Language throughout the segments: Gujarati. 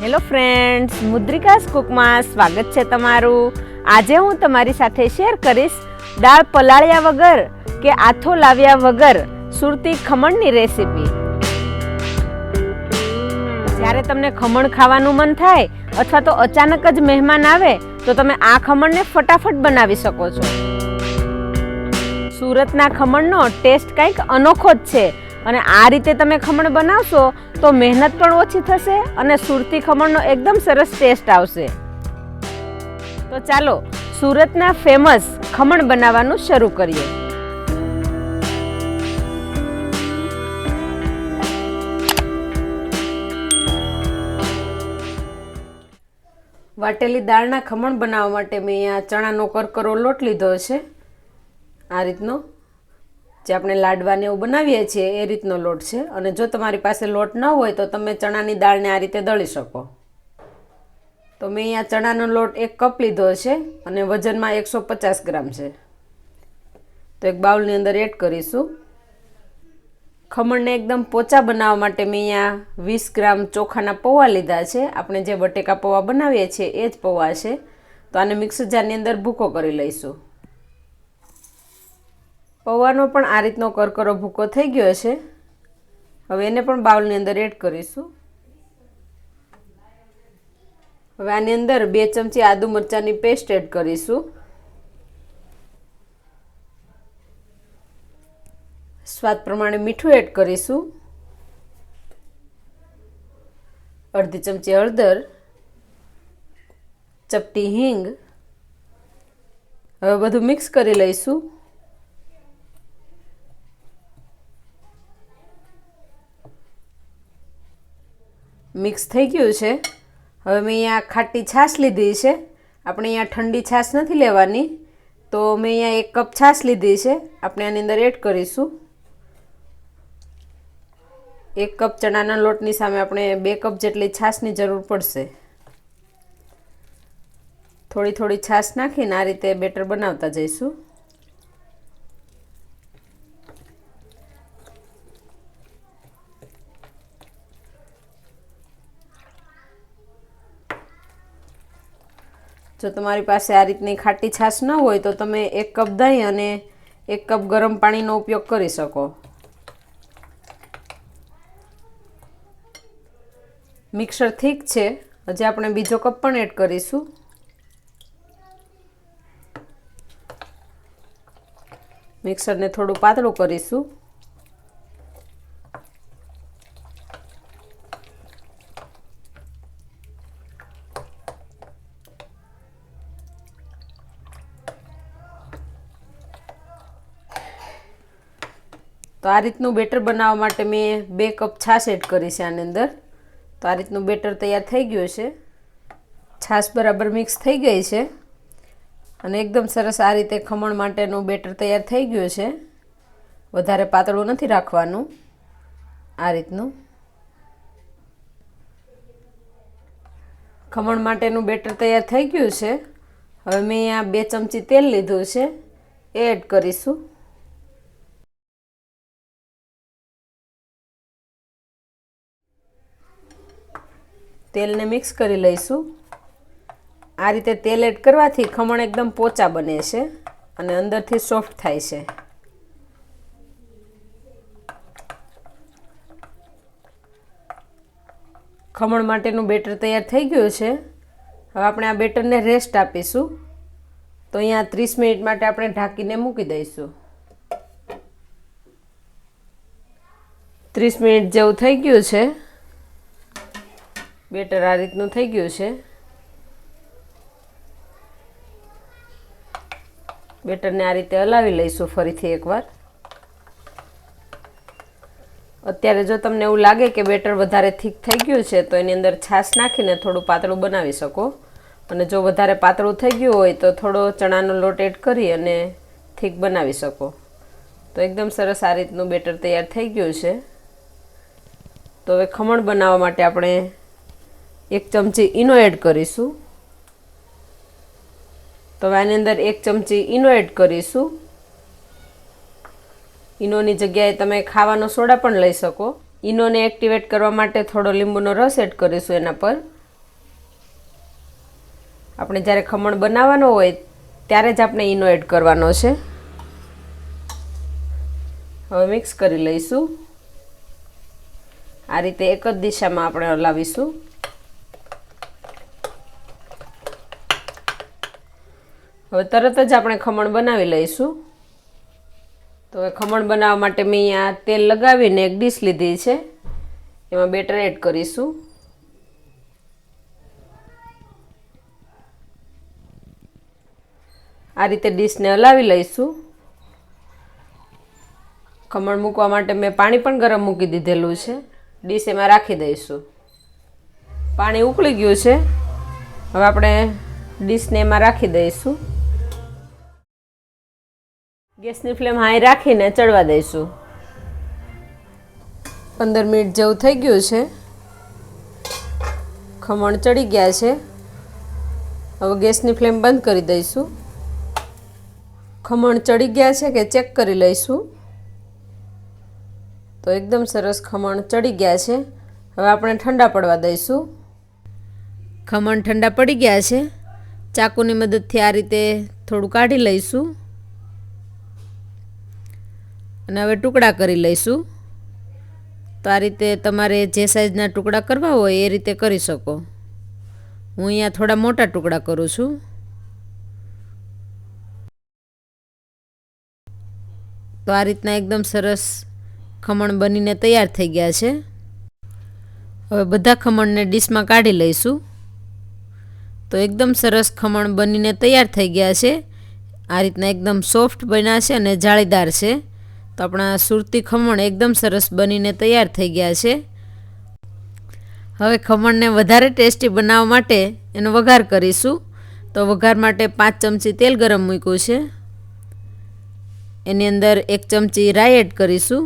હેલો ફ્રેન્ડ્સ, મુદ્રિકાસ કુકમાં સ્વાગત છે તમારું। આજે હું તમારી સાથે શેર કરીશ દાળ પલાળ્યા વગર કે આથો લાવ્યા વગર સુરતી ખમણની રેસીપી। જ્યારે તમને ખમણ ખાવાનું મન થાય અથવા તો અચાનક જ મહેમાન આવે તો તમે આ ખમણને ફટાફટ બનાવી શકો છો। સુરતના ખમણનો ટેસ્ટ કંઈક અનોખો જ છે અને આ રીતે તમે ખમણ બનાવશો તો મહેનત પણ ઓછી થશે અને સુરતી ખમણનો એકદમ સરસ ટેસ્ટ આવશે। તો ચાલો સુરતના ફેમસ ખમણ બનાવવાનું શરૂ કરીએ। વાટેલી દાળના ખમણ બનાવવા માટે મેં અહીંયા ચણાનો કરકરો લોટ લીધો છે। આ રીતનો જે આપણે લાડવાને એવું બનાવીએ છીએ એ રીતનો લોટ છે। અને જો તમારી પાસે લોટ ન હોય તો તમે ચણાની દાળને આ રીતે દળી શકો। તો મેં અહીંયા ચણાનો લોટ 1 કપ લીધો છે અને વજનમાં 150 ગ્રામ છે। તો એક બાઉલની અંદર એડ કરીશું। ખમણને એકદમ પોચા બનાવવા માટે મેં અહીંયા 20 ગ્રામ ચોખાના પૌવા લીધા છે। આપણે જે બટેકા પૌવા બનાવીએ છીએ એ જ પૌવા છે। તો આને મિક્સર જારની અંદર ભૂકો કરી લઈશું। પૌવાનો પણ આ રીતનો કરકરો ભૂકો થઈ ગયો છે। હવે એને પણ બાઉલની અંદર એડ કરીશું। હવે આની અંદર 2 ચમચી આદુ મરચાંની પેસ્ટ એડ કરીશું। સ્વાદ પ્રમાણે મીઠું એડ કરીશું। અડધી ચમચી હળદર, ચપટી હિંગ। હવે બધું મિક્સ કરી લઈશું। મિક્સ થઈ ગયું છે। હવે મેં અહીંયા ખાટી છાશ લીધી છે। આપણે અહીંયા ઠંડી છાશ નથી લેવાની, તો મેં અહીંયા 1 કપ છાશ લીધી છે। આપણે આની અંદર એડ કરીશું। 1 કપ ચણાના લોટની સામે આપણે 2 કપ જેટલી છાશની જરૂર પડશે। થોડી થોડી છાશ નાખીને આ રીતે બેટર બનાવતા જઈશું। જો તમારી પાસે આ રીતની ખાટી છાશ ન હોય તો તમે 1 કપ દહીં અને 1 કપ ગરમ પાણીનો ઉપયોગ કરી શકો। મિક્સર ઠીક છે, હજી આપણે બીજો કપ પણ એડ કરીશું। મિક્સરને થોડું પાતળું કરીશું। તો આ રીતનું બેટર બનાવવા માટે મેં 2 કપ છાશ એડ કરી છે આની અંદર। તો આ રીતનું બેટર તૈયાર થઈ ગયું છે। છાશ બરાબર મિક્સ થઈ ગઈ છે અને એકદમ સરસ આ રીતે ખમણ માટેનું બેટર તૈયાર થઈ ગયું છે। વધારે પાતળું નથી રાખવાનું, આ રીતનું। ખમણ માટેનું બેટર તૈયાર થઈ ગયું છે। હવે મેં અહીંયા 2 ચમચી તેલ લીધું છે, એ એડ કરીશું। તેલને મિક્સ કરી લઈશું। આ રીતે તેલ એડ કરવાથી ખમણ એકદમ પોચા બને છે અને અંદરથી સોફ્ટ થાય છે। ખમણ માટેનું બેટર તૈયાર થઈ ગયું છે। હવે આપણે આ બેટરને રેસ્ટ આપીશું। તો અહીંયા 30 મિનિટ માટે આપણે ઢાંકીને મૂકી દઈશું। 30 મિનિટ જેવું થઈ ગયું છે। બેટર આ રીતનું થઈ ગયું છે। બેટરને આ રીતે હલાવી લઈશું ફરીથી એકવાર। અત્યારે જો તમને એવું લાગે કે બેટર વધારે થીક થઈ ગયું છે તો એની અંદર છાશ નાખીને થોડું પાતળું બનાવી શકો। અને જો વધારે પાતળું થઈ ગયું હોય તો થોડો ચણાનો લોટ એડ કરી અને થીક બનાવી શકો। તો એકદમ સરસ આ રીતનું બેટર તૈયાર થઈ ગયું છે। તો હવે ખમણ બનાવવા માટે આપણે 1 ચમચી ઈનો એડ કરીશું। તો હવે આની અંદર 1 ચમચી ઈનો એડ કરીશું। ઈનોની જગ્યાએ તમે ખાવાનો સોડા પણ લઈ શકો। ઈનોને એક્ટિવેટ કરવા માટે થોડો લીંબુનો રસ એડ કરીશું એના પર। આપણે જ્યારે ખમણ બનાવવાનો હોય ત્યારે જ આપણે ઈનો એડ કરવાનો છે. હવે મિક્સ કરી લઈશું. આ રીતે એક જ દિશામાં આપણે હલાવીશું. હવે તરત જ આપણે ખમણ બનાવી લઈશું. તો હવે ખમણ બનાવવા માટે મેં અહીંયા તેલ લગાવીને એક ડીશ લીધી છે. એમાં બેટર એડ કરીશું. આ રીતે ડીશને હલાવી લઈશું. ખમણ મૂકવા માટે મેં પાણી પણ ગરમ મૂકી દીધેલું છે. ડીશ એમાં રાખી દઈશું. પાણી ઉકળી ગયું છે. હવે આપણે ડીશને એમાં રાખી દઈશું. ગેસની ફ્લેમ હાઈ રાખીને ચડવા દઈશું. 15 મિનિટ જેવું થઈ ગયું છે. ખમણ ચડી ગયા છે. હવે ગેસની ફ્લેમ બંધ કરી દઈશું. ખમણ ચડી ગયા છે કે ચેક કરી લઈશું. તો એકદમ સરસ ખમણ ચડી ગયા છે. હવે આપણે ઠંડા પડવા દઈશું. ખમણ ઠંડા પડી ગયા છે. ચાકુની મદદથી આ રીતે થોડું કાઢી લઈશું અને હવે ટુકડા કરી લઈશું. તો આ રીતે તમારે જે સાઈઝના ટુકડા કરવા હોય એ રીતે કરી શકો. હું અહીંયા થોડા મોટા ટુકડા કરું છું. તો આ રીતના એકદમ સરસ ખમણ બનીને તૈયાર થઈ ગયા છે. હવે બધા ખમણને ડીશમાં કાઢી લઈશું. તો એકદમ સરસ ખમણ બનીને તૈયાર થઈ ગયા છે. આ રીતના એકદમ સોફ્ટ બન્યા છે અને જાળીદાર છે. તો આપણા સુરતી ખમણ એકદમ સરસ બનીને તૈયાર થઈ ગયા છે. હવે ખમણને વધારે ટેસ્ટી બનાવવા માટે એનો વઘાર કરીશું. તો વઘાર માટે 5 ચમચી તેલ ગરમ મૂક્યું છે. એની અંદર 1 ચમચી રાઈ એડ કરીશું.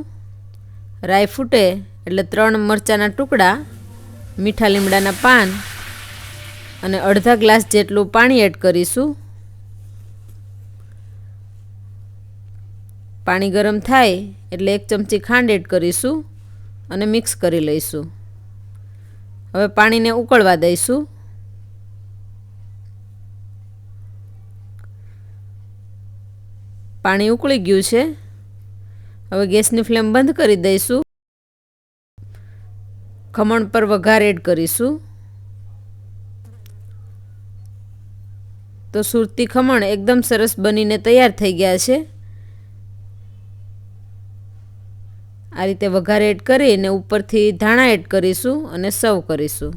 રાઈ ફૂટે એટલે 3 મરચાંના ટુકડા, મીઠા લીમડાના પાન અને અડધા ગ્લાસ જેટલું પાણી એડ કરીશું. પાણી ગરમ થાય એટલે 1 ચમચી ખાંડ એડ કરીશું અને મિક્સ કરી લઈશું. હવે પાણીને ઉકળવા દઈશું. પાણી ઉકળી ગયું છે. હવે ગેસની ફ્લેમ બંધ કરી દઈશું. ખમણ પર વઘાર એડ કરીશું. તો સુરતી ખમણ એકદમ સરસ બનીને તૈયાર થઈ ગયા છે. આ રીતે વઘાર એડ કરીને ઉપરથી ધાણા એડ કરીશું અને સર્વ કરીશું.